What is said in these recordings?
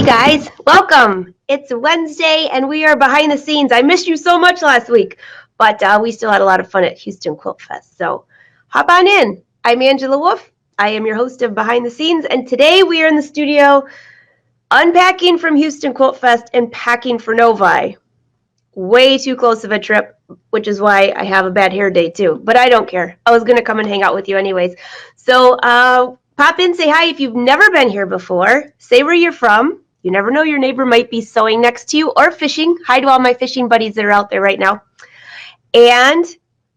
guys, welcome. It's Wednesday and we are behind the scenes. I missed you so much last week, but we still had a lot of fun at Houston Quilt Fest. So hop on in. I'm Angela Wolf. I am your host of Behind the Scenes, and today we are in the studio unpacking from Houston Quilt Fest and packing for Novi. Way too close of a trip, which is why I have a bad hair day too, but I don't care. I was going to come and hang out with you anyways. So pop in, say hi if you've never been here before. Say where you're from. You never know, your neighbor might be sewing next to you or fishing. Hi to all my fishing buddies that are out there right now. And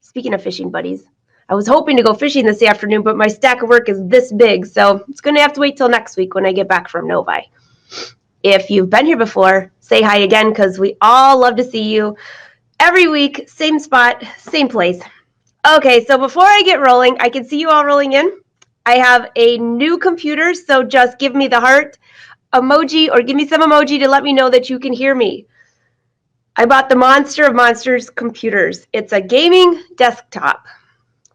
speaking of fishing buddies, I was hoping to go fishing this afternoon, but my stack of work is this big, so it's going to have to wait till next week when I get back from Novi. If you've been here before, say hi again, because we all love to see you every week, same spot, same place. Okay, so before I get rolling, I can see you all rolling in. I have a new computer, so just give me the heart emoji or give me some emoji to let me know that you can hear me. I bought the monster of monsters computers. It's a gaming desktop.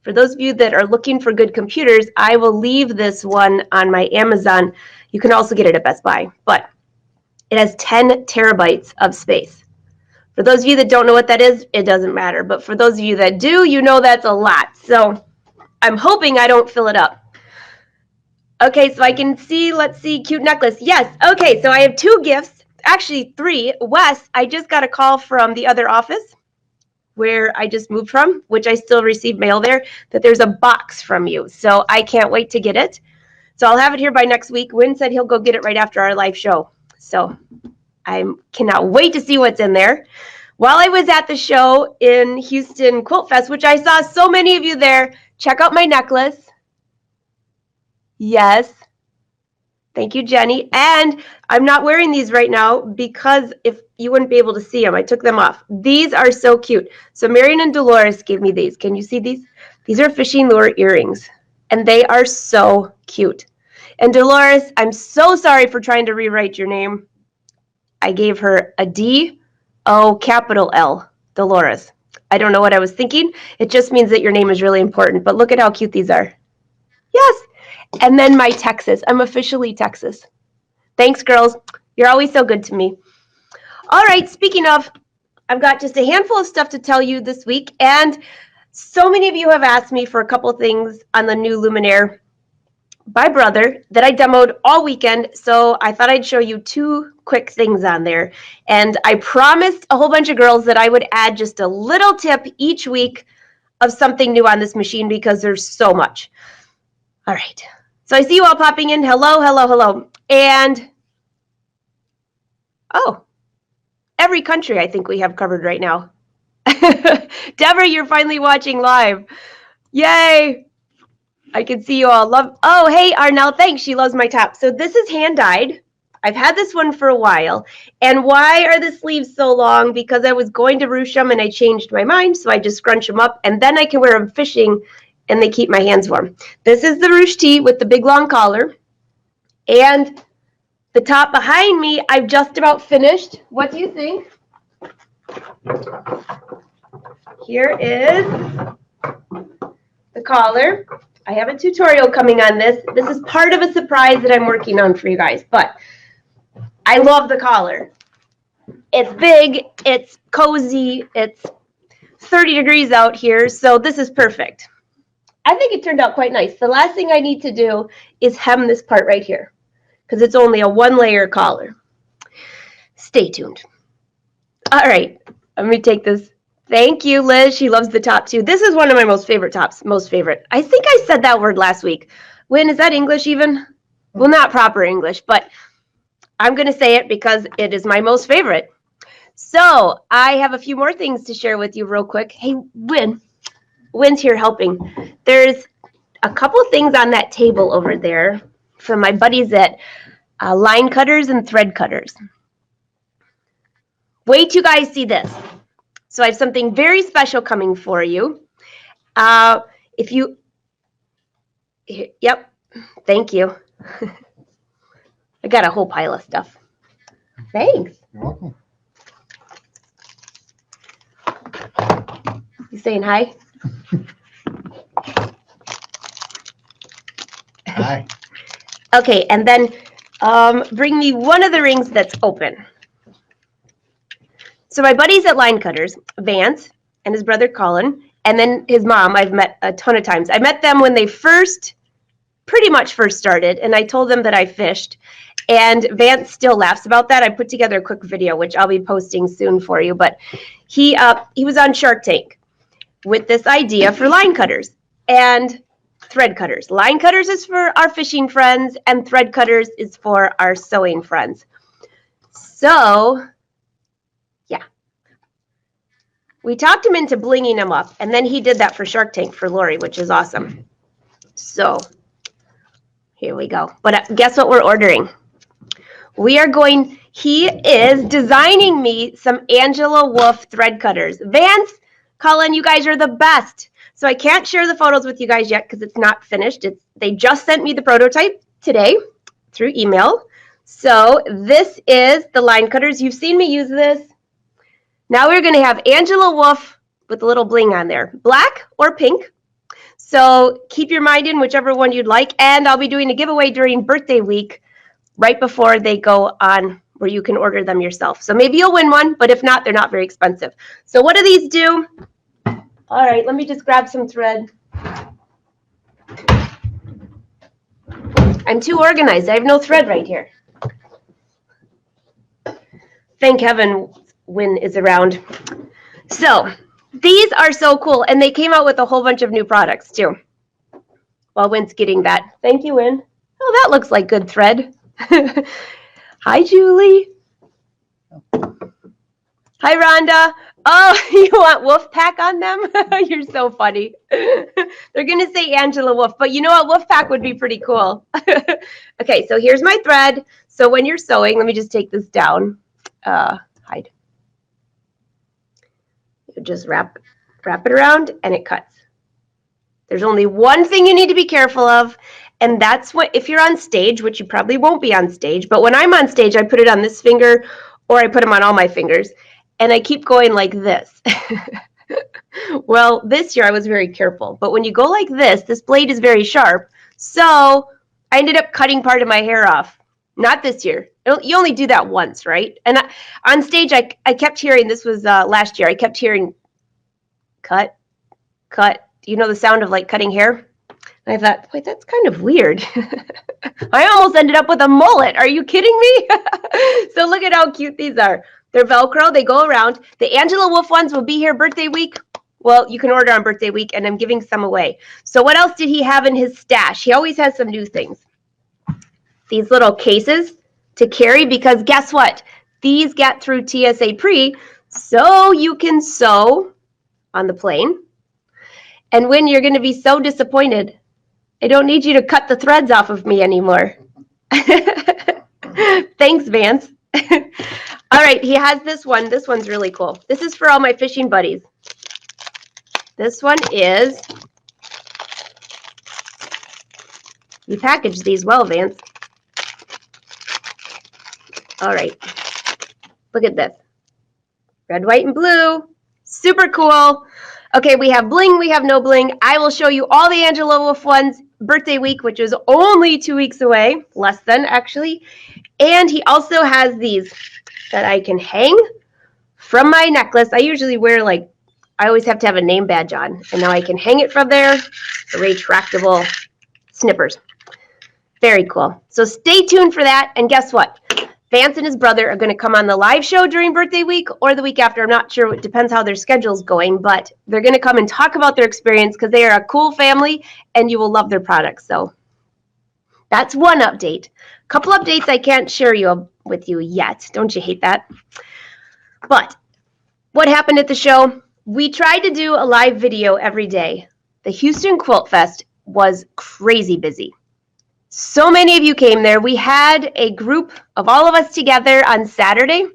For those of you that are looking for good computers, I will leave this one on my Amazon. You can also get it at Best Buy, but it has 10 terabytes of space. For those of you that don't know what that is, it doesn't matter. But for those of you that do, you know that's a lot. So I'm hoping I don't fill it up. Okay, so I can see, let's see, cute necklace. Yes, okay, so I have two gifts, actually three. Wes, I just got a call from the other office where I just moved from, which I still receive mail there, that there's a box from you. So I can't wait to get it. So I'll have it here by next week. Wynn said he'll go get it right after our live show. So I cannot wait to see what's in there. While I was at the show in Houston Quilt Fest, which I saw so many of you there, check out my necklace. Yes. Thank you, Jenny. And I'm not wearing these right now because if you wouldn't be able to see them, I took them off. These are so cute. So Marion and Dolores gave me these. Can you see these? These are fishing lure earrings, and they are so cute. And Dolores, I'm so sorry for trying to rewrite your name. I gave her a D-O capital L, Dolores. I don't know what I was thinking. It just means that your name is really important. But look at how cute these are. Yes. And then my Texas. I'm officially Texas. Thanks, girls. You're always so good to me. All right, speaking of, I've got just a handful of stuff to tell you this week. And so many of you have asked me for a couple things on the new Luminaire by Brother that I demoed all weekend. So I thought I'd show you two quick things on there. And I promised a whole bunch of girls that I would add just a little tip each week of something new on this machine because there's so much. All right. So I see you all popping in. Hello, hello, hello. And, oh, every country I think we have covered right now. Deborah, you're finally watching live. Yay. I can see you all. Oh, hey, Arnell, thanks. She loves my top. So this is hand-dyed. I've had this one for a while. And why are the sleeves so long? Because I was going to ruche them and I changed my mind. So I just scrunch them up and then I can wear them fishing and they keep my hands warm. This is the ruche tee with the big long collar. And the top behind me, I've just about finished. What do you think? Here is the collar. I have a tutorial coming on this. This is part of a surprise that I'm working on for you guys, but I love the collar. It's big, it's cozy, it's 30 degrees out here, so this is perfect. I think it turned out quite nice. The last thing I need to do is hem this part right here because it's only a one-layer collar. Stay tuned. All right, let me take this. Thank you, Liz. She loves the top too. This is one of my most favorite tops, most favorite. I think I said that word last week. Wynn, is that English even? Well, not proper English, but I'm going to say it because it is my most favorite. So I have a few more things to share with you real quick. Hey, Wynn. Wynn's here helping. There's a couple things on that table over there from my buddies at Line Cutters and Thread Cutters. Wait till you guys see this. So I have something very special coming for you. If you, yep, thank you. I got a whole pile of stuff. Thanks. You're welcome. You saying hi? Hi. Okay, and then bring me one of the rings that's open. So my buddies at Line Cutters, Vance and his brother Colin, and then his mom, I've met a ton of times. I met them when they pretty much first started, and I told them that I fished. And Vance still laughs about that. I put together a quick video, which I'll be posting soon for you. But he was on Shark Tank with this idea for line cutters and thread cutters. Line cutters is for our fishing friends, and thread cutters is for our sewing friends. So, yeah. We talked him into blinging them up, and then he did that for Shark Tank for Lori, which is awesome. So, here we go. But guess what we're ordering? He is designing me some Angela Wolf thread cutters. Vance, Colin, you guys are the best. So I can't share the photos with you guys yet because it's not finished. They just sent me the prototype today through email. So this is the line cutters. You've seen me use this. Now we're going to have Angela Wolf with a little bling on there, black or pink. So keep your mind in whichever one you'd like. And I'll be doing a giveaway during birthday week right before they go on where you can order them yourself. So maybe you'll win one, but if not, they're not very expensive. So what do these do? All right, let me just grab some thread. I'm too organized. I have no thread right here. Thank heaven Win is around. So these are so cool, and they came out with a whole bunch of new products too. While Win's getting that. Thank you, Win. Oh, that looks like good thread. Hi, Julie. Hi, Rhonda. Oh, you want Wolf Pack on them? You're so funny. They're going to say Angela Wolf, but you know what? Wolf Pack would be pretty cool. Okay, so here's my thread. So when you're sewing, let me just take this down. Hide. You just wrap it around, and it cuts. There's only one thing you need to be careful of, and that's what, if you're on stage, which you probably won't be on stage, but when I'm on stage, I put it on this finger, or I put them on all my fingers, and I keep going like this. Well, this year I was very careful, but when you go like this blade is very sharp, so I ended up cutting part of my hair off. Not this year. You only do that once, right? And on stage, I kept hearing, this was last year, I kept hearing, cut. You know the sound of like cutting hair? And I thought, wait, that's kind of weird. I almost ended up with a mullet. Are you kidding me? So look at how cute these are. They're Velcro. They go around. The Angela Wolf ones will be here birthday week. Well, you can order on birthday week, and I'm giving some away. So what else did he have in his stash? He always has some new things. These little cases to carry, because guess what? These get through TSA Pre, so you can sew on the plane. And when you're going to be so disappointed, I don't need you to cut the threads off of me anymore. Thanks, Vance. All right, he has this one. This one's really cool. This is for all my fishing buddies. This one is, you packaged these well, Vance. All right, look at this. Red, white, and blue. Super cool. Okay, we have bling, we have no bling. I will show you all the Angela Wolf ones birthday week, which is only 2 weeks away, less than actually. And he also has these that I can hang from my necklace. I usually wear I always have to have a name badge on, and now I can hang it from there. The retractable snippers. Very cool. So stay tuned for that, and guess what? Vance and his brother are going to come on the live show during birthday week or the week after. I'm not sure. It depends how their schedule's going, but they're going to come and talk about their experience because they are a cool family and you will love their products. So that's one update. A couple updates I can't share with you yet. Don't you hate that? But what happened at the show? We tried to do a live video every day. The Houston Quilt Fest was crazy busy. So many of you came there. We had a group of all of us together on Saturday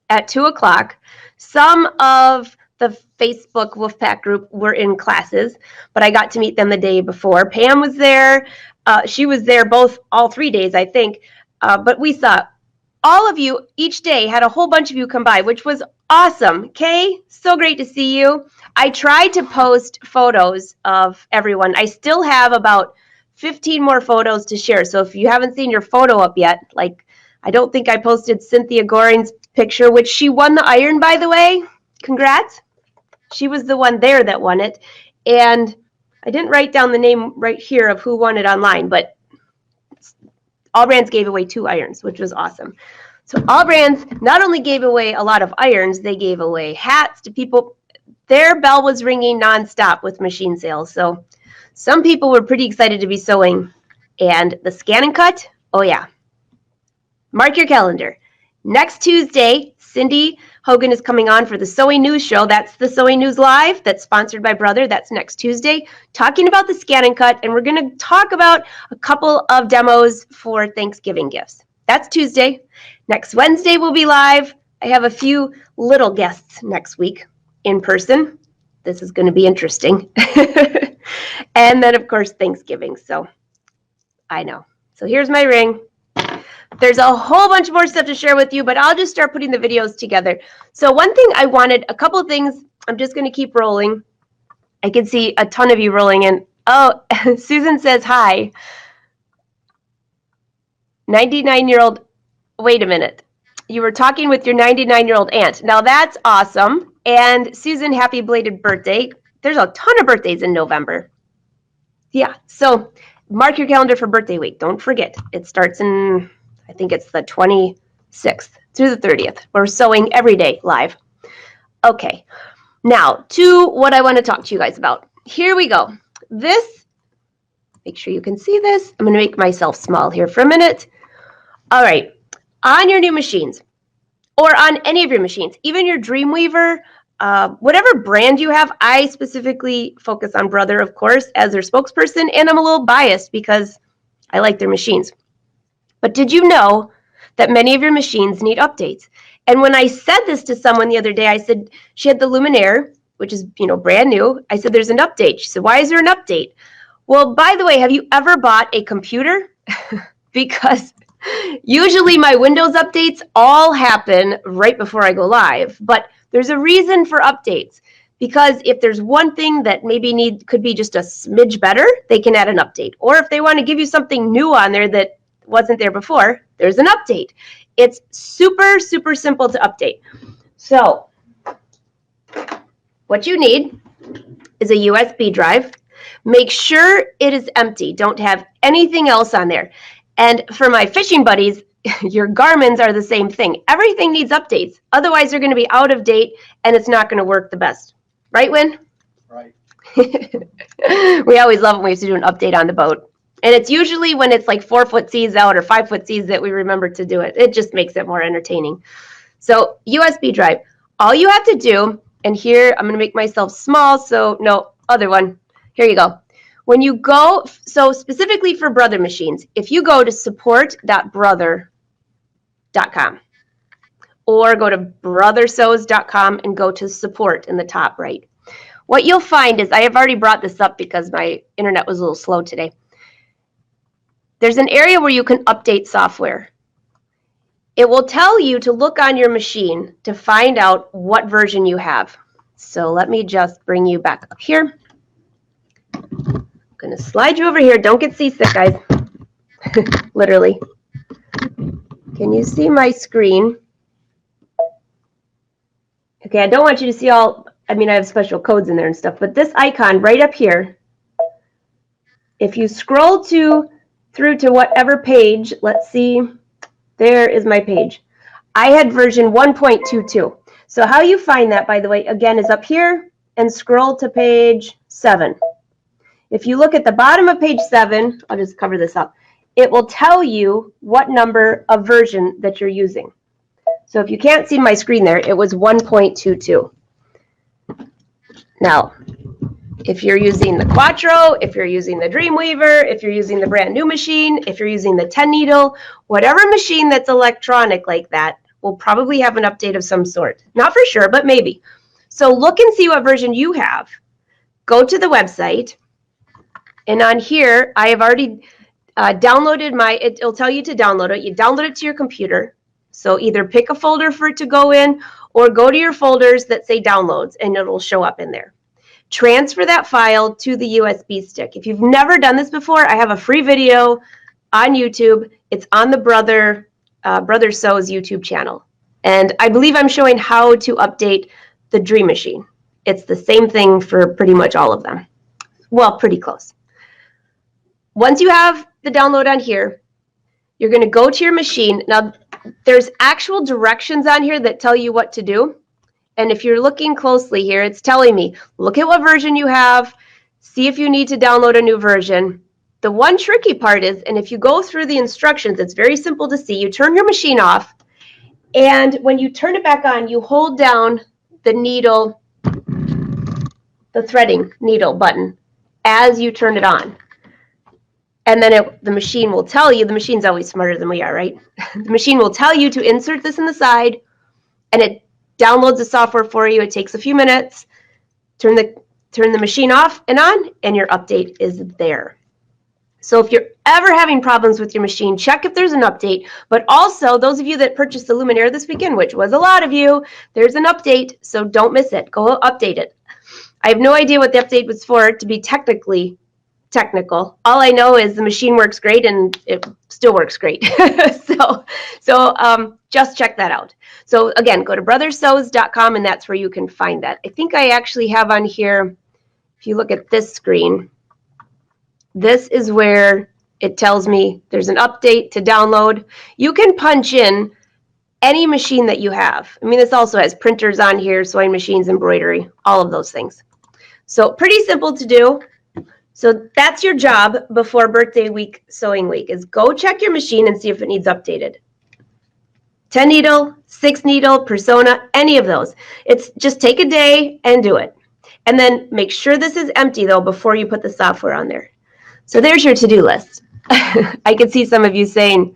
at 2 o'clock. Some of the Facebook Wolfpack group were in classes, but I got to meet them the day before. Pam was there. She was there all 3 days, I think. But we saw all of you each day, had a whole bunch of you come by, which was awesome. Kay, so great to see you. I tried to post photos of everyone. I still have about 15 more photos to share. So if you haven't seen your photo up yet, like I don't think I posted Cynthia Goring's picture, which she won the iron, by the way. Congrats. She was the one there that won it. And I didn't write down the name right here of who won it online, but All Brands gave away 2 irons, which was awesome. So All Brands not only gave away a lot of irons, they gave away hats to people. Their bell was ringing nonstop with machine sales. So some people were pretty excited to be sewing. And the scan and cut, oh yeah. Mark your calendar. Next Tuesday, Cindy Hogan is coming on for the Sewing News Show. That's the Sewing News Live. That's sponsored by Brother. That's next Tuesday. Talking about the scan and cut. And we're going to talk about a couple of demos for Thanksgiving gifts. That's Tuesday. Next Wednesday, we'll be live. I have a few little guests next week in person. This is going to be interesting. And then, of course, Thanksgiving. So I know. So here's my ring. There's a whole bunch more stuff to share with you, but I'll just start putting the videos together. So one thing I wanted, a couple of things, I'm just going to keep rolling. I can see a ton of you rolling in. Oh, Susan says hi. 99-year-old, wait a minute. You were talking with your 99-year-old aunt. Now that's awesome. And Susan, happy belated birthday. There's a ton of birthdays in November. Yeah, so mark your calendar for birthday week. Don't forget. It starts in, I think it's the 26th through the 30th. We're sewing every day live. Okay, now to what I want to talk to you guys about. Here we go. This, make sure you can see this. I'm going to make myself small here for a minute. All right, on your new machines or on any of your machines, even your Dreamweaver, whatever brand you have, I specifically focus on Brother, of course, as their spokesperson, and I'm a little biased because I like their machines. But did you know that many of your machines need updates? And when I said this to someone the other day, I said, she had the Luminaire, which is, brand new. I said, there's an update. She said, why is there an update? Well, by the way, have you ever bought a computer? Because usually my Windows updates all happen right before I go live, but there's a reason for updates, because if there's one thing that maybe could be just a smidge better, they can add an update. Or if they want to give you something new on there that wasn't there before, there's an update. It's super, super simple to update. So what you need is a USB drive. Make sure it is empty. Don't have anything else on there. And for my fishing buddies, your Garmin's are the same thing. Everything needs updates. Otherwise, they're going to be out of date and it's not going to work the best. Right, Win? Right. We always love it when we have to do an update on the boat. And it's usually when it's like 4-foot seas out or 5-foot seas that we remember to do it. It just makes it more entertaining. So USB drive. All you have to do, and here I'm going to make myself small. So no, other one. Here you go. When you go, so specifically for Brother machines, if you go to support.brother.com or go to brothersews.com and go to support in the top right, what you'll find is, I have already brought this up because my internet was a little slow today. There's an area where you can update software. It will tell you to look on your machine to find out what version you have. So let me just bring you back up here. I'm going to slide you over here. Don't get seasick, guys. Literally. Can you see my screen? Okay, I don't want you to see all, I have special codes in there and stuff, but this icon right up here, if you scroll through to whatever page, let's see, there is my page. I had version 1.22. So how you find that, by the way, again, is up here and scroll to page 7. If you look at the bottom of page 7, I'll just cover this up, it will tell you what number of version that you're using. So if you can't see my screen there, it was 1.22. Now, if you're using the Quattro, if you're using the Dreamweaver, if you're using the brand new machine, if you're using the 10 needle, whatever machine that's electronic like that will probably have an update of some sort. Not for sure, but maybe. So look and see what version you have. Go to the website. And on here, I have already downloaded it'll tell you to download it. You download it to your computer. So either pick a folder for it to go in or go to your folders that say downloads and it'll show up in there. transfer that file to the USB stick. If you've never done this before, I have a free video on YouTube. It's on the Brother Sew's YouTube channel. And I believe I'm showing how to update the Dream Machine. It's the same thing for pretty much all of them. Well, pretty close. Once you have the download on here, you're going to go to your machine. Now, there's actual directions on here that tell you what to do. And if you're looking closely here, it's telling me, look at what version you have, see if you need to download a new version. The one tricky part is, and if you go through the instructions, it's very simple to see. You turn your machine off, and when you turn it back on, you hold down the needle, the threading needle button as you turn it on. And then the machine will tell you, the machine's always smarter than we are, right? The machine will tell you to insert this in the side, and it downloads the software for you. It takes a few minutes. Turn the machine off and on, and your update is there. So if you're ever having problems with your machine, check if there's an update. But also, those of you that purchased the Luminaire this weekend, which was a lot of you, there's an update, so don't miss it. Go update it. I have no idea what the update was for to be technical. All I know is the machine works great, and it still works great. So just check that out. So again, go to brothersews.com, and that's where you can find that. I think I actually have on here, if you look at this screen, this is where it tells me there's an update to download. You can punch in any machine that you have. I mean, this also has printers on here, sewing machines, embroidery, all of those things. So pretty simple to do. So that's your job before birthday week, sewing week, is go check your machine and see if it needs updated. 10 needle, 6 needle, Persona, any of those. It's just take a day and do it. And then make sure this is empty though before you put the software on there. So there's your to-do list. I can see some of you saying,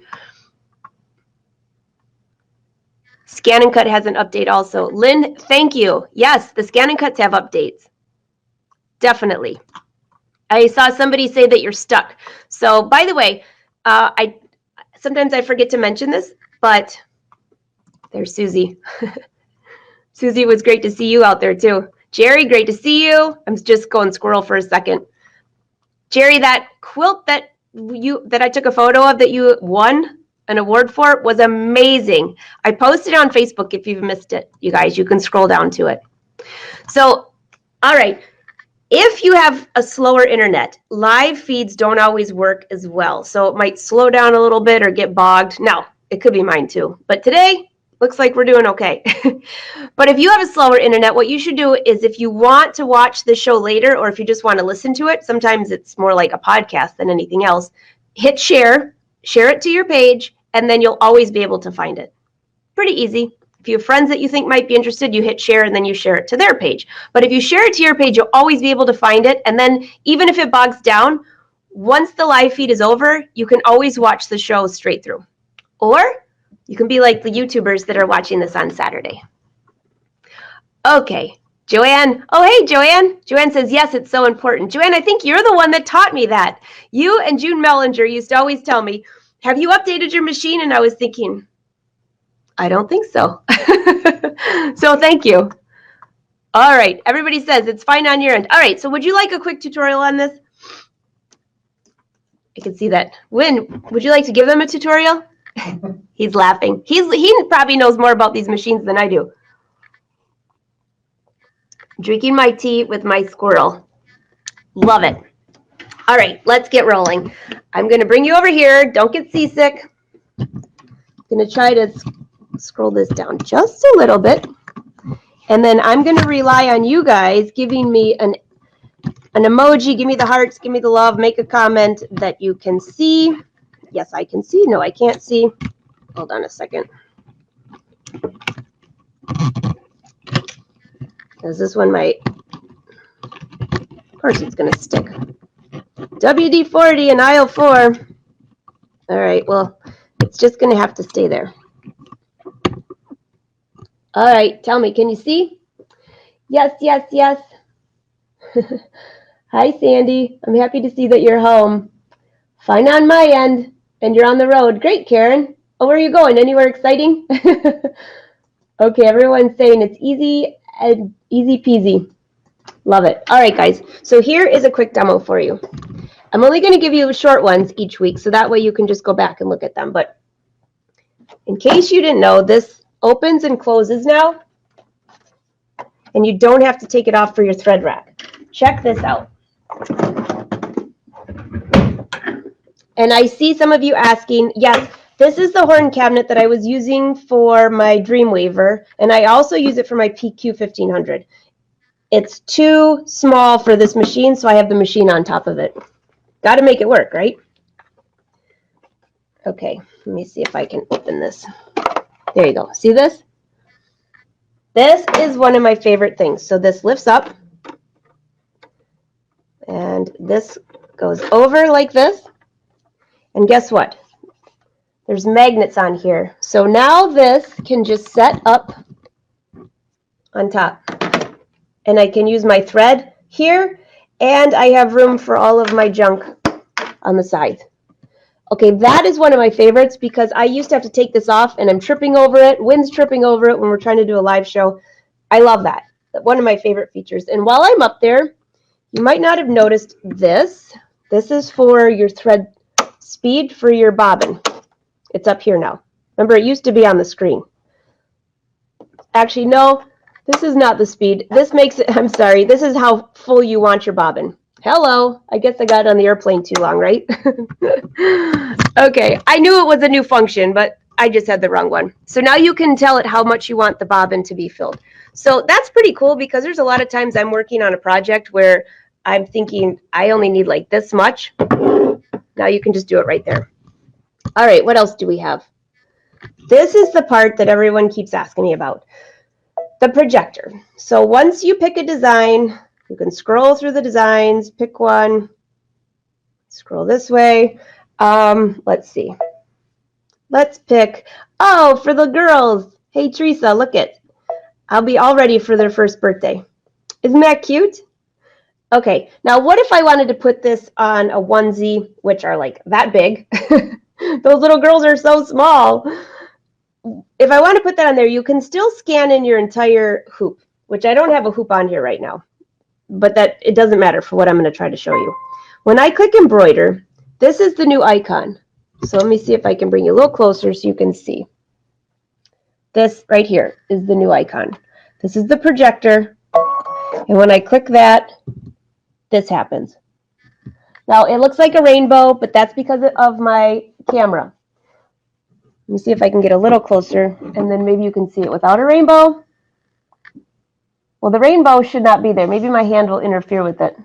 Scan and Cut has an update also. Lynn, thank you. Yes, the Scan and Cuts have updates. Definitely. I saw somebody say that you're stuck. So by the way, sometimes I forget to mention this, but there's Susie. Susie, it was great to see you out there too. Jerry, great to see you. I'm just going squirrel for a second. Jerry, that quilt that I took a photo of that you won an award for was amazing. I posted it on Facebook. If you've missed it, you guys, you can scroll down to it. So, all right. If you have a slower internet, live feeds don't always work as well. So it might slow down a little bit or get bogged. Now, it could be mine too. But today, looks like we're doing okay. But if you have a slower internet, what you should do is if you want to watch the show later, or if you just want to listen to it, sometimes it's more like a podcast than anything else, hit share it to your page, and then you'll always be able to find it. Pretty easy. If you have friends that you think might be interested, you hit share and then you share it to their page. But if you share it to your page, you'll always be able to find it. And then even if it bogs down, once the live feed is over, you can always watch the show straight through. Or you can be like the YouTubers that are watching this on Saturday. Okay, Joanne. Oh, hey, Joanne. Joanne says, yes, it's so important. Joanne, I think you're the one that taught me that. You and June Mellinger used to always tell me, have you updated your machine? And I was thinking, I don't think so. So thank you. All right. Everybody says it's fine on your end. All right. So would you like a quick tutorial on this? I can see that. Wynn, would you like to give them a tutorial? He's laughing. He probably knows more about these machines than I do. Drinking my tea with my squirrel. Love it. All right. Let's get rolling. I'm going to bring you over here. Don't get seasick. I'm going to try to scroll this down just a little bit, and then I'm going to rely on you guys giving me an emoji, give me the hearts, give me the love, make a comment that you can see. Yes, I can see. No, I can't see. Hold on a second. Is this one might? Of course it's going to stick. WD-40 in aisle 4. All right, well, it's just going to have to stay there. All right, tell me, can you see? Yes, yes, yes. Hi, Sandy. I'm happy to see that you're home. Fine on my end, and you're on the road. Great, Karen. Oh, where are you going? Anywhere exciting? Okay, everyone's saying it's easy and easy peasy. Love it. All right, guys. So here is a quick demo for you. I'm only going to give you short ones each week, so that way you can just go back and look at them. But in case you didn't know, this opens and closes now, and you don't have to take it off for your thread rack. Check this out. And I see some of you asking, yes, this is the horn cabinet that I was using for my Dreamweaver, and I also use it for my PQ 1500. It's too small for this machine, so I have the machine on top of it. Got to make it work, right? Okay, let me see if I can open this. There you go. See this? This is one of my favorite things. So this lifts up, and this goes over like this. And guess what? There's magnets on here. So now this can just set up on top. And I can use my thread here, and I have room for all of my junk on the sides. Okay, that is one of my favorites because I used to have to take this off, and I'm tripping over it. Wynn's tripping over it when we're trying to do a live show. I love that. One of my favorite features. And while I'm up there, you might not have noticed this. This is for your thread speed for your bobbin. It's up here now. Remember, it used to be on the screen. Actually, no, this is not the speed. This makes it, I'm sorry, this is how full you want your bobbin. Hello, I guess I got on the airplane too long, right? Okay, I knew it was a new function, but I just had the wrong one. So now you can tell it how much you want the bobbin to be filled. So that's pretty cool because there's a lot of times I'm working on a project where I'm thinking I only need like this much. Now you can just do it right there. All right, what else do we have? This is the part that everyone keeps asking me about, the projector. So once you pick a design, you can scroll through the designs, pick one, scroll this way. Let's see. Let's pick, oh, for the girls. Hey, Teresa, look it. I'll be all ready for their first birthday. Isn't that cute? Okay, now what if I wanted to put this on a onesie, which are like that big? Those little girls are so small. If I want to put that on there, you can still scan in your entire hoop, which I don't have a hoop on here right now, but that it doesn't matter for what I'm going to try to show you. When I click embroider, this is the new icon. So let me see if I can bring you a little closer so you can see. This right here is the new icon. This is the projector. And when I click that, this happens. Now it looks like a rainbow, but that's because of my camera. Let me see if I can get a little closer, and then maybe you can see it without a rainbow. Well, the rainbow should not be there. Maybe my hand will interfere with it.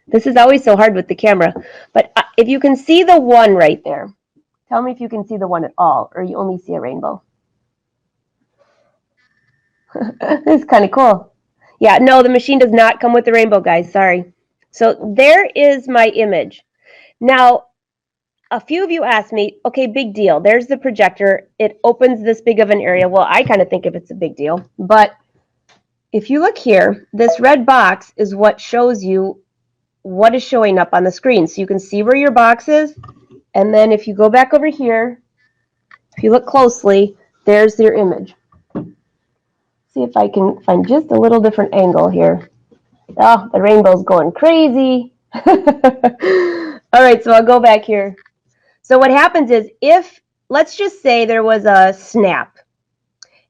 This is always so hard with the camera. But if you can see the one right there, tell me if you can see the one at all, or you only see a rainbow. This is kind of cool. Yeah, no, the machine does not come with the rainbow, guys. Sorry. So there is my image. Now, a few of you asked me, okay, big deal. There's the projector. It opens this big of an area. Well, I kind of think if it's a big deal. But if you look here, this red box is what shows you what is showing up on the screen. So you can see where your box is. And then if you go back over here, if you look closely, there's your image. See if I can find just a little different angle here. Oh, the rainbow's going crazy. All right, so I'll go back here. So what happens is if, let's just say there was a snap,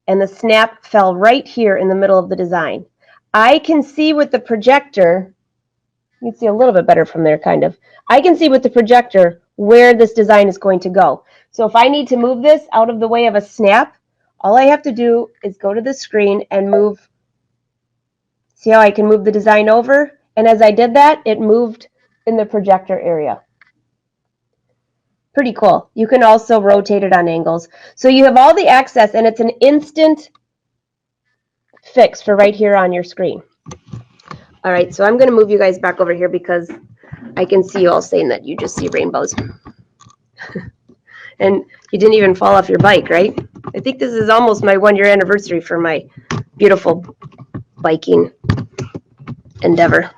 and the snap fell right here in the middle of the design. I can see with the projector, you can see a little bit better from there, kind of. I can see with the projector where this design is going to go. So if I need to move this out of the way of a snap, all I have to do is go to the screen and move. See how I can move the design over? And as I did that, it moved in the projector area. Pretty cool. You can also rotate it on angles. So you have all the access, and it's an instant fix for right here on your screen. All right, so I'm going to move you guys back over here because I can see you all saying that you just see rainbows. And you didn't even fall off your bike, right? I think this is almost my 1-year anniversary for my beautiful biking endeavor.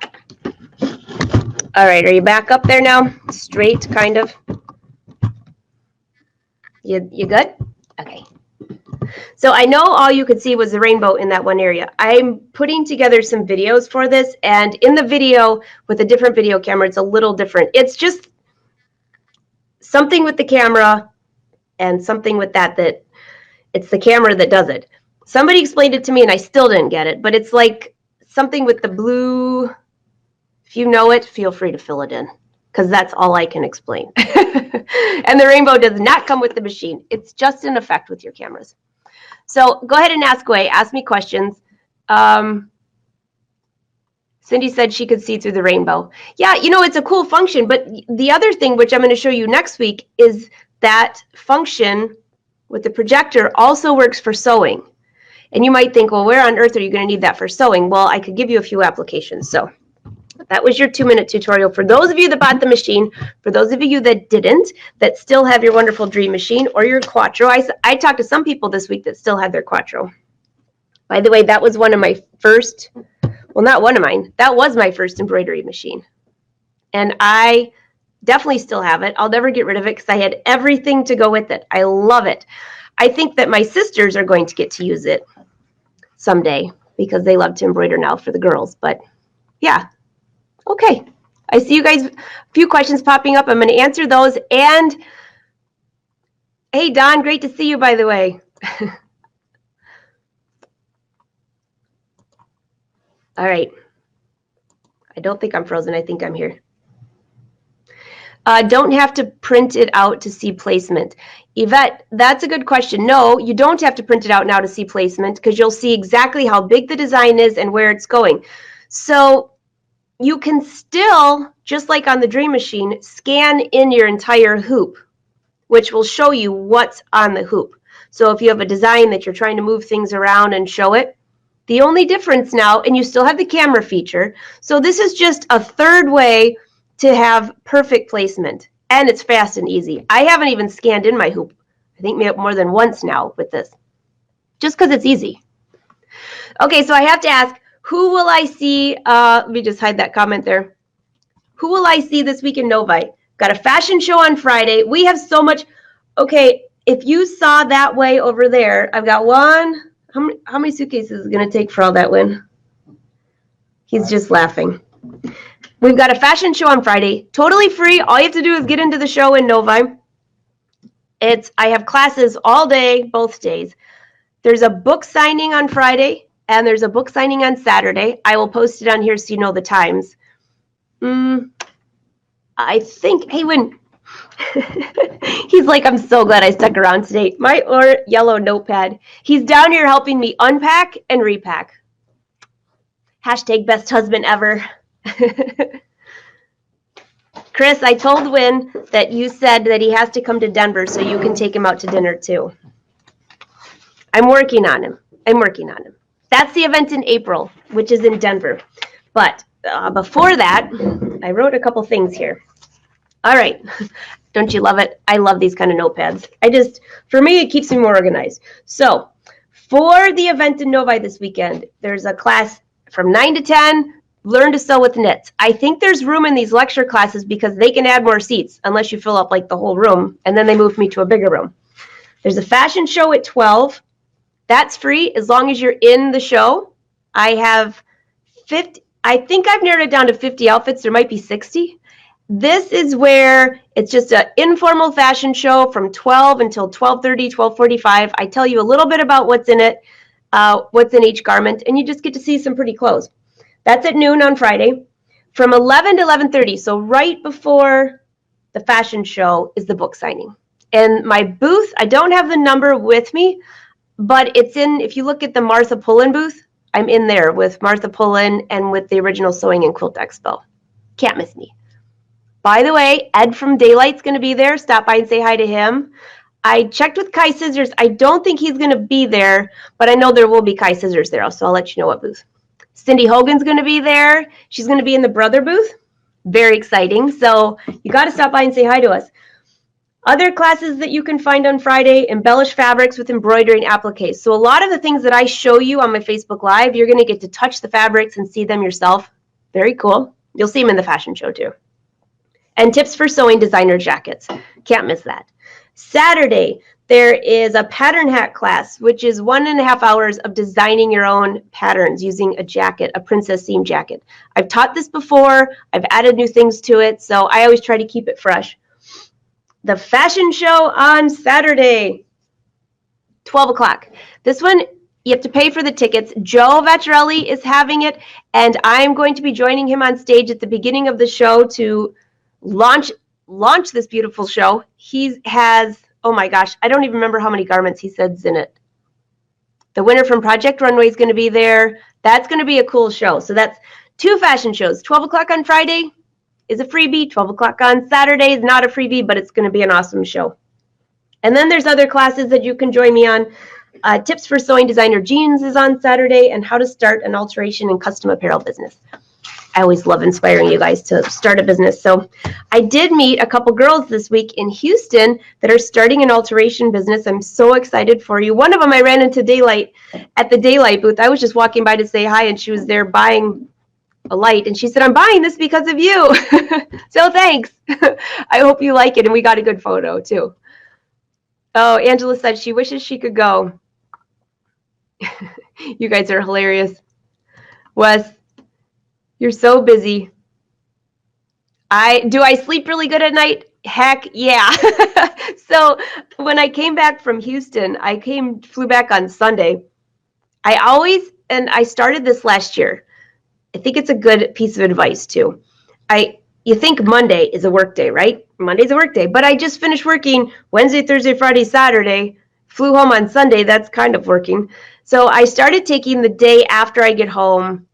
All right, are you back up there now? Straight, kind of? You good? Okay. So I know all you could see was the rainbow in that one area. I'm putting together some videos for this, and in the video with a different video camera, it's a little different. It's just something with the camera and something with that it's the camera that does it. Somebody explained it to me and I still didn't get it, but it's like something with the blue. If you know it, feel free to fill it in, because that's all I can explain. And the rainbow does not come with the machine. It's just an effect with your cameras. So go ahead and ask away. Ask me questions. Cindy said she could see through the rainbow. Yeah, you know, it's a cool function. But the other thing, which I'm going to show you next week, is that function with the projector also works for sewing. And you might think, well, where on earth are you going to need that for sewing? Well, I could give you a few applications. So that was your 2-minute tutorial. For those of you that bought the machine, for those of you that didn't, that still have your wonderful Dream Machine or your Quattro. I talked to some people this week that still have their Quattro. By the way, that was one of my first, well, not one of mine. That was my first embroidery machine. And I definitely still have it. I'll never get rid of it because I had everything to go with it. I love it. I think that my sisters are going to get to use it someday because they love to embroider now for the girls. But yeah. Okay, I see you guys, a few questions popping up. I'm going to answer those. And hey, Don, great to see you, by the way. All right. I don't think I'm frozen. I think I'm here. Don't have to print it out to see placement. Yvette, that's a good question. No, you don't have to print it out now to see placement because you'll see exactly how big the design is and where it's going. So you can still, just like on the Dream Machine, scan in your entire hoop, which will show you what's on the hoop. So if you have a design that you're trying to move things around and show it, the only difference now, and you still have the camera feature, so this is just a third way to have perfect placement, and it's fast and easy. I haven't even scanned in my hoop, I think more than once now with this, just because it's easy. Okay, so I have to ask, who will I see? Let me just hide that comment there. Who will I see this week in Novi? Got a fashion show on Friday. We have so much. Okay, if you saw that way over there, I've got one. How many suitcases is it going to take for all that win? He's just laughing. We've got a fashion show on Friday. Totally free. All you have to do is get into the show in Novi. I have classes all day, both days. There's a book signing on Friday. And there's a book signing on Saturday. I will post it on here so you know the times. I think, hey, when he's like, I'm so glad I stuck around today. My yellow notepad. He's down here helping me unpack and repack. Hashtag best husband ever. Chris, I told Win that you said that he has to come to Denver so you can take him out to dinner too. I'm working on him. That's the event in April, which is in Denver. But before that, I wrote a couple things here. All right. Don't you love it? I love these kind of notepads. For me, it keeps me more organized. So for the event in Novi this weekend, there's a class from 9 to 10, learn to sew with knits. I think there's room in these lecture classes because they can add more seats unless you fill up like the whole room, and then they move me to a bigger room. There's a fashion show at 12. That's free as long as you're in the show. I have 50, I think I've narrowed it down to 50 outfits. There might be 60. This is where it's just an informal fashion show from 12 until 12:30, 12:45. I tell you a little bit about what's in it, what's in each garment, and you just get to see some pretty clothes. That's at noon on Friday. From 11 to 11:30, so right before the fashion show, is the book signing. And my booth, I don't have the number with me, but it's in, if you look at the Martha Pullen booth, I'm in there with Martha Pullen and with the original Sewing and Quilt Expo. Can't miss me. By the way, Ed from Daylight's going to be there. Stop by and say hi to him. I checked with Kai Scissors. I don't think he's going to be there, but I know there will be Kai Scissors there, so I'll let you know what booth. Cindy Hogan's going to be there. She's going to be in the Brother booth. Very exciting. So you got to stop by and say hi to us. Other classes that you can find on Friday, embellish fabrics with embroidery and appliques. So a lot of the things that I show you on my Facebook Live, you're going to get to touch the fabrics and see them yourself. Very cool. You'll see them in the fashion show too. And tips for sewing designer jackets. Can't miss that. Saturday, There is a pattern hack class, which is 1.5 hours of designing your own patterns using a jacket, a princess theme jacket. I've taught this before. I've added new things to it, so I always try to keep it fresh. The fashion show on Saturday, 12 o'clock. This one, you have to pay for the tickets. Joe Vaccarelli is having it, and I'm going to be joining him on stage at the beginning of the show to launch this beautiful show. He has, oh my gosh, I don't even remember how many garments he says in it. The winner from Project Runway is going to be there. That's going to be a cool show. So that's 2 fashion shows. 12 o'clock on Friday is a freebie. 12 o'clock on Saturday is not a freebie, but it's going to be an awesome show. And then there's other classes that you can join me on. Tips for Sewing Designer Jeans is on Saturday, and how to start an alteration and custom apparel business. I always love inspiring you guys to start a business. So I did meet a couple girls this week in Houston that are starting an alteration business. I'm so excited for you. One of them I ran into Daylight at the Daylight booth. I was just walking by to say hi, and she was there buying a light, and she said, I'm buying this because of you. So thanks. I hope you like it, and we got a good photo too. Oh, Angela said she wishes she could go. You guys are hilarious. Wes, you're so busy. Do I sleep really good at night? Heck yeah. So when I came back from Houston, flew back on Sunday. I started this last year. I think it's a good piece of advice too. You think Monday is a work day, right? Monday's a work day, but I just finished working Wednesday, Thursday, Friday, Saturday, flew home on Sunday. That's kind of working. So I started taking the day after I get home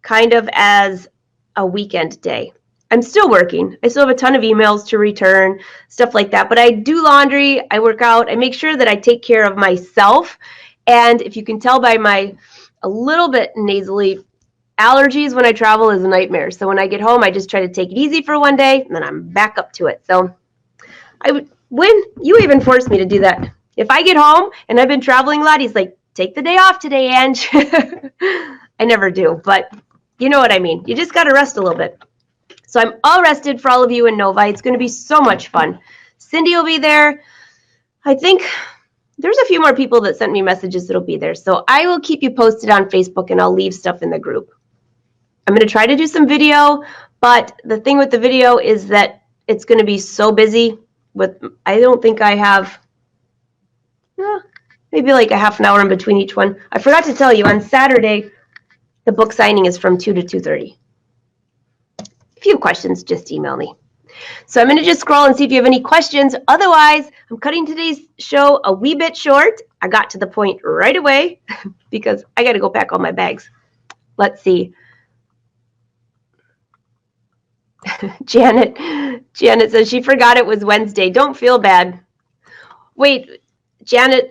kind of as a weekend day. I'm still working. I still have a ton of emails to return, stuff like that. But I do laundry, I work out, I make sure that I take care of myself. And if you can tell by my a little bit nasally, allergies when I travel is a nightmare. So when I get home, I just try to take it easy for one day, and then I'm back up to it. So when you even forced me to do that. If I get home and I've been traveling a lot, he's like, take the day off today, Ange. I never do, but you know what I mean. You just got to rest a little bit. So I'm all rested for all of you in Novi. It's going to be so much fun. Cindy will be there. I think there's a few more people that sent me messages that'll be there. So I will keep you posted on Facebook, and I'll leave stuff in the group. I'm going to try to do some video, but the thing with the video is that it's going to be so busy I don't think I have maybe like a half an hour in between each one. I forgot to tell you, on Saturday, the book signing is from 2 to 2:30. If you have questions, just email me. So I'm going to just scroll and see if you have any questions. Otherwise, I'm cutting today's show a wee bit short. I got to the point right away because I got to go pack all my bags. Let's see. Janet says she forgot it was Wednesday. Don't feel bad. Wait, Janice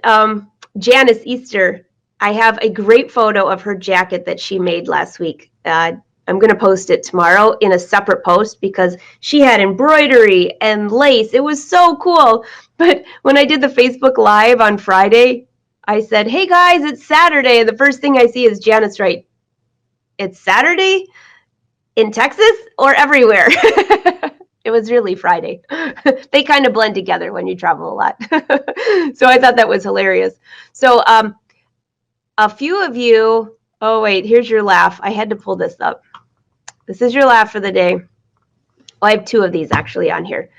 Easter, I have a great photo of her jacket that she made last week. I'm going to post it tomorrow in a separate post because she had embroidery and lace. It was so cool. But when I did the Facebook Live on Friday, I said, hey guys, it's Saturday. And the first thing I see is Janice write, it's Saturday in Texas or everywhere? It was really Friday. They kind of blend together when you travel a lot. So I thought that was hilarious. So a few of you, oh wait, here's your laugh. I had to pull this up. This is your laugh for the day. Well, I have 2 of these actually on here.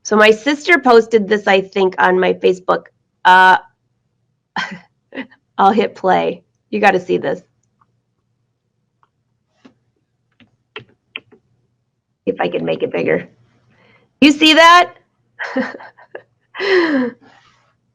So my sister posted this, I think, on my Facebook. I'll hit play. You got to see this. If I can make it bigger. You see that?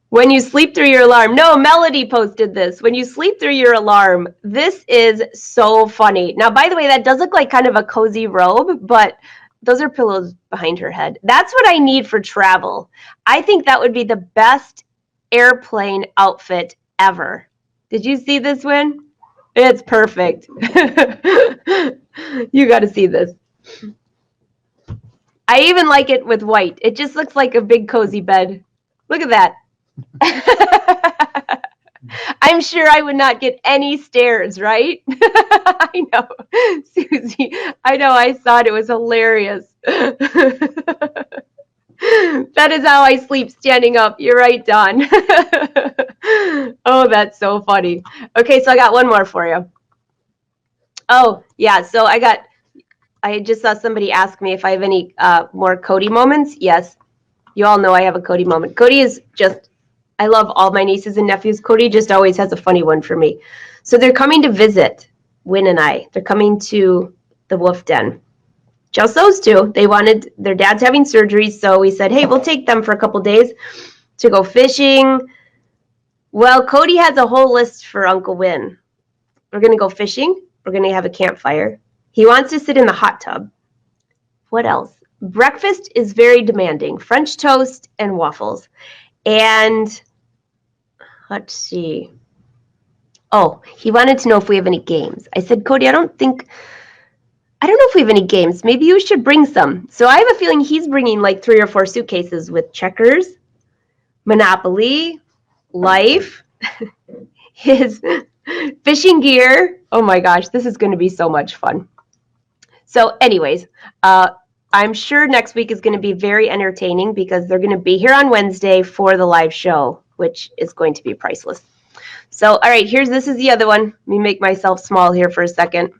When you sleep through your alarm. No, Melody posted this. When you sleep through your alarm. This is so funny. Now, by the way, that does look like kind of a cozy robe, but those are pillows behind her head. That's what I need for travel. I think that would be the best airplane outfit ever. Did you see this one? It's perfect. You got to see this. I even like it with white. It just looks like a big cozy bed. Look at that. I'm sure I would not get any stares, right? I know. Susie, I know, I saw it. It was hilarious. That is how I sleep, standing up. You're right, Dawn. Oh, that's so funny. Okay, so I got one more for you. Oh, yeah, so I just saw somebody ask me if I have any more Cody moments. Yes, you all know I have a Cody moment. Cody is just, I love all my nieces and nephews. Cody just always has a funny one for me. So they're coming to visit Win and I. They're coming to the Wolf Den. Just those two. They wanted, their dad's having surgery, so we said, hey, we'll take them for a couple days to go fishing. Well, Cody has a whole list for Uncle Win. We're going to go fishing. We're going to have a campfire. He wants to sit in the hot tub. What else? Breakfast is very demanding. French toast and waffles. And let's see. Oh, he wanted to know if we have any games. I said, Cody, I don't know if we have any games. Maybe you should bring some. So I have a feeling he's bringing like 3 or 4 suitcases with checkers, Monopoly, Life, his fishing gear. Oh my gosh, this is going to be so much fun. So anyways, I'm sure next week is going to be very entertaining because they're going to be here on Wednesday for the live show, which is going to be priceless. So, all right, this is the other one. Let me make myself small here for a second.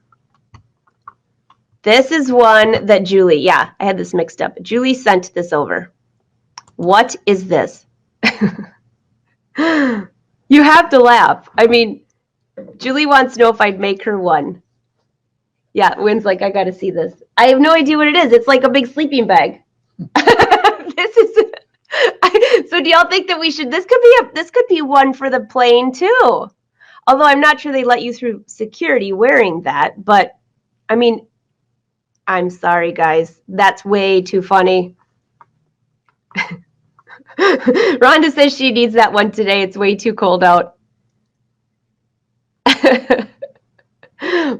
This is one that Julie, yeah, I had this mixed up. Julie sent this over. What is this? You have to laugh. I mean, Julie wants to know if I'd make her one. Yeah, Wynn's like, I got to see this. I have no idea what it is. It's like a big sleeping bag. So do y'all think that we should, this could be one for the plane too. Although I'm not sure they let you through security wearing that, but I mean, I'm sorry guys, that's way too funny. Rhonda says she needs that one today. It's way too cold out.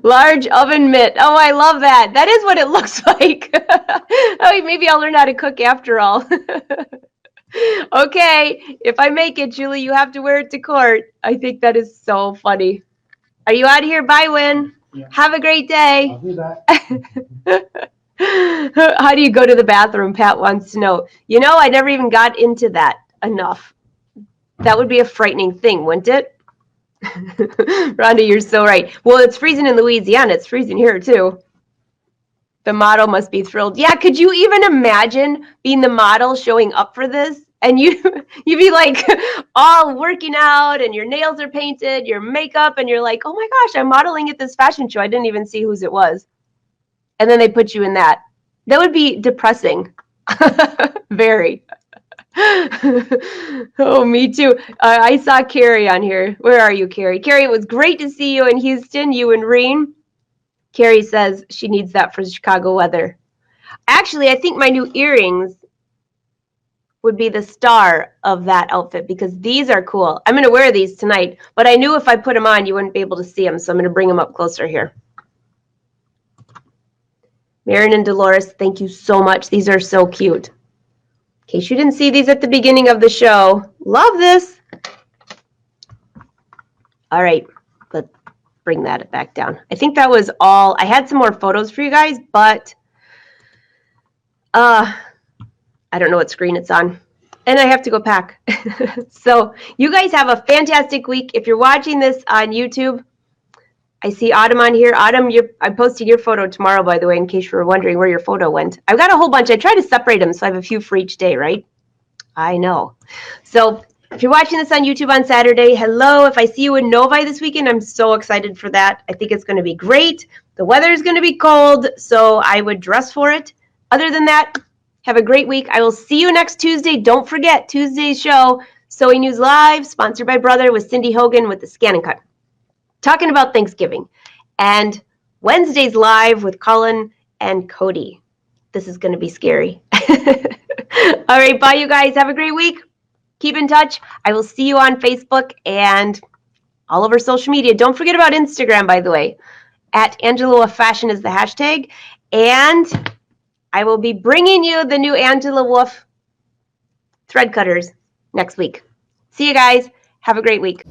Large oven mitt. Oh, I love that. That is what it looks like. Oh, maybe I'll learn how to cook after all. Okay, if I make it, Julie, you have to wear it to court. I think that is so funny. Are you out of here? Bye, Win. Yeah. Have a great day. I'll do that. How do you go to the bathroom? Pat wants to know. You know, I never even got into that enough. That would be a frightening thing, wouldn't it? Rhonda, you're so right. Well, it's freezing in Louisiana. It's freezing here, too. The model must be thrilled. Yeah, could you even imagine being the model showing up for this? And you'd be like all working out and your nails are painted, your makeup, and you're like, oh my gosh, I'm modeling at this fashion show. I didn't even see whose it was. And then they put you in that. That would be depressing. Very. Oh, me too. I saw Carrie on here. Where are you, Carrie? Carrie, it was great to see you in Houston, you and Reen. Carrie says she needs that for Chicago weather. Actually, I think my new earrings would be the star of that outfit because these are cool. I'm going to wear these tonight, but I knew if I put them on, you wouldn't be able to see them, so I'm going to bring them up closer here. Marin and Dolores, thank you so much. These are so cute. In case you didn't see these at the beginning of the show, love this. All right, let's bring that back down. I think that was all. I had some more photos for you guys, but I don't know what screen it's on. And I have to go pack. So you guys have a fantastic week. If you're watching this on YouTube, I see Autumn on here. Autumn, I'm posting your photo tomorrow, by the way, in case you were wondering where your photo went. I've got a whole bunch. I try to separate them, so I have a few for each day, right? I know. So if you're watching this on YouTube on Saturday, hello. If I see you in Novi this weekend, I'm so excited for that. I think it's going to be great. The weather is going to be cold, so I would dress for it. Other than that, have a great week. I will see you next Tuesday. Don't forget, Tuesday's show, Sewing News Live, sponsored by Brother with Cindy Hogan with the Scan and Cut. Talking about Thanksgiving. And Wednesday's live with Colin and Cody. This is going to be scary. All right, bye, you guys. Have a great week. Keep in touch. I will see you on Facebook and all over social media. Don't forget about Instagram, by the way. At Angela Fashion is the hashtag. And I will be bringing you the new Angela Wolf thread cutters next week. See you guys. Have a great week.